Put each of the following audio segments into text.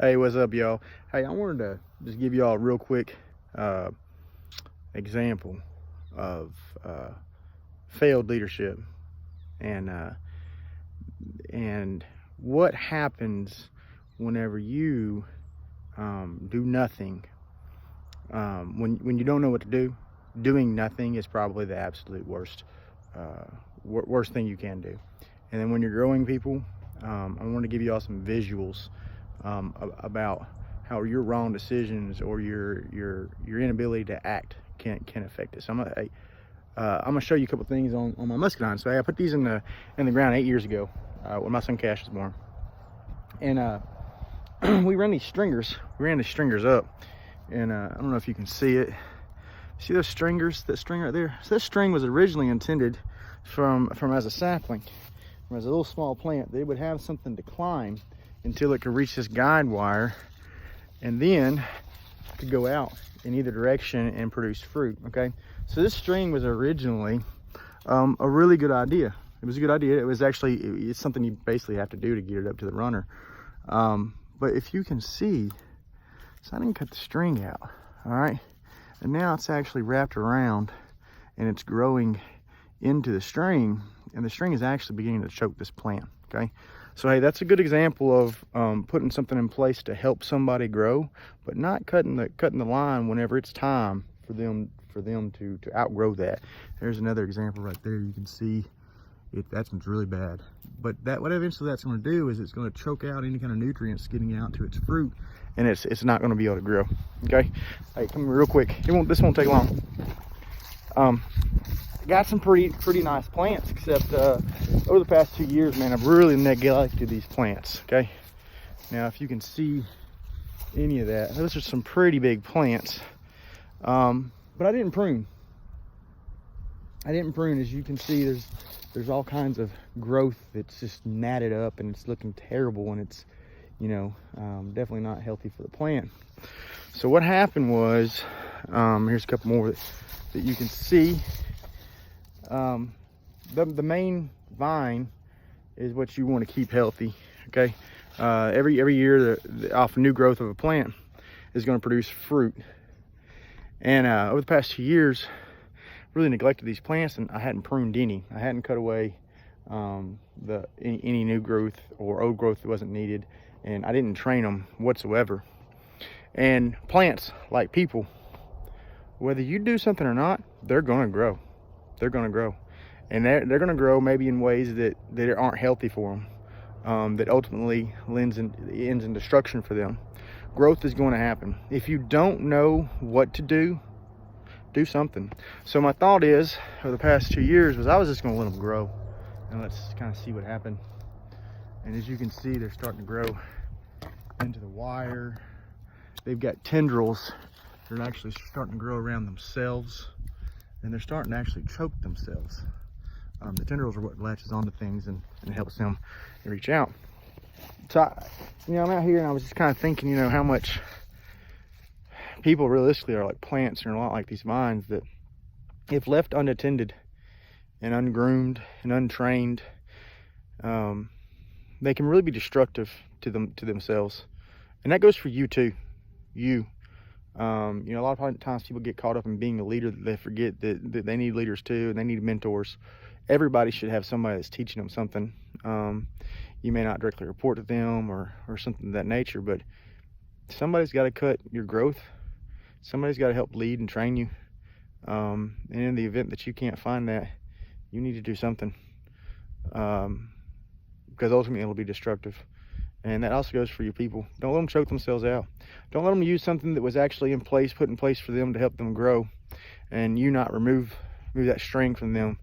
Hey, what's up, y'all? Hey, I wanted to just give y'all a real quick example of failed leadership and what happens whenever you do nothing. When you don't know what to do, doing nothing is probably the absolute worst thing you can do. And then when you're growing people, I want to give you all some visuals about how your wrong decisions or your inability to act can affect it. So I'm gonna show you a couple things on my muscadine. So I put these in the ground 8 years ago when my son Cash was born, and we ran these stringers. We ran the stringers up, and I don't know if you can see it. See those stringers? That string right there. So this string was originally intended from as a sapling, from as a little small plant. They would have something to climb until it could reach this guide wire, and then could go out in either direction and produce fruit. Okay, so this string was originally a really good idea. It was a good idea. It was actually, it's something you basically have to do to get it up to the runner. But if you can see, so I didn't cut the string out, all right? And now it's actually wrapped around and it's growing into the string, and the string is actually beginning to choke this plant, okay? So hey, that's a good example of putting something in place to help somebody grow, but not cutting the line whenever it's time for them to outgrow that. There's another example right there. You can see it. That one's really bad. But what eventually that's going to do is it's going to choke out any kind of nutrients getting out to its fruit, and it's not going to be able to grow. Okay. Hey, come here real quick. This won't take long. Got some pretty nice plants, except over the past 2 years, man, I've really neglected these plants. Okay, now if you can see any of that, those are some pretty big plants, but I didn't prune. As you can see, there's all kinds of growth that's just matted up, and it's looking terrible, and it's, you know, definitely not healthy for the plant. So what happened was, here's a couple more that you can see. The main vine is what you want to keep healthy. Okay, every year off new growth of a plant is going to produce fruit, and over the past 2 years really neglected these plants, and I hadn't pruned any. I hadn't cut away any new growth or old growth that wasn't needed, and I didn't train them whatsoever. And plants, like people, whether you do something or not, they're going to grow. They're going to grow, and they're going to grow maybe in ways that aren't healthy for them, that ultimately ends in destruction for them. Growth is going to happen. If you don't know what to do something. So my thought is, over the past 2 years, was I was just going to let them grow, and let's kind of see what happened. And as you can see, they're starting to grow into the wire. They've got tendrils. They're actually starting to grow around themselves, and they're starting to actually choke themselves. The tendrils are what latches onto things and helps them reach out. So, I'm out here, and I was just kind of thinking, how much people realistically are like plants, and a lot like these vines that, if left unattended and ungroomed and untrained, they can really be destructive to themselves. And that goes for you too. A lot of times people get caught up in being a leader that they forget that they need leaders too, and they need mentors. Everybody should have somebody that's teaching them something. You may not directly report to them or something of that nature, but somebody's got to cut your growth. Somebody's got to help lead and train you. And in the event that you can't find that, you need to do something, because ultimately it'll be destructive. And that also goes for you people. Don't let them choke themselves out. Don't let them use something that was actually put in place for them to help them grow, and you not remove that string from them,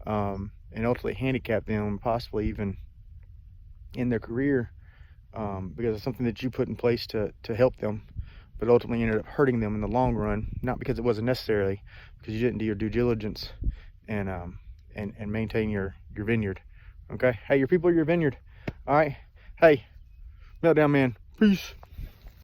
and ultimately handicap them, possibly even in their career, because of something that you put in place to help them, but ultimately ended up hurting them in the long run, not because it wasn't necessary, because you didn't do your due diligence and maintain your vineyard. Okay, hey, your people are your vineyard. All right, hey, meltdown man, peace.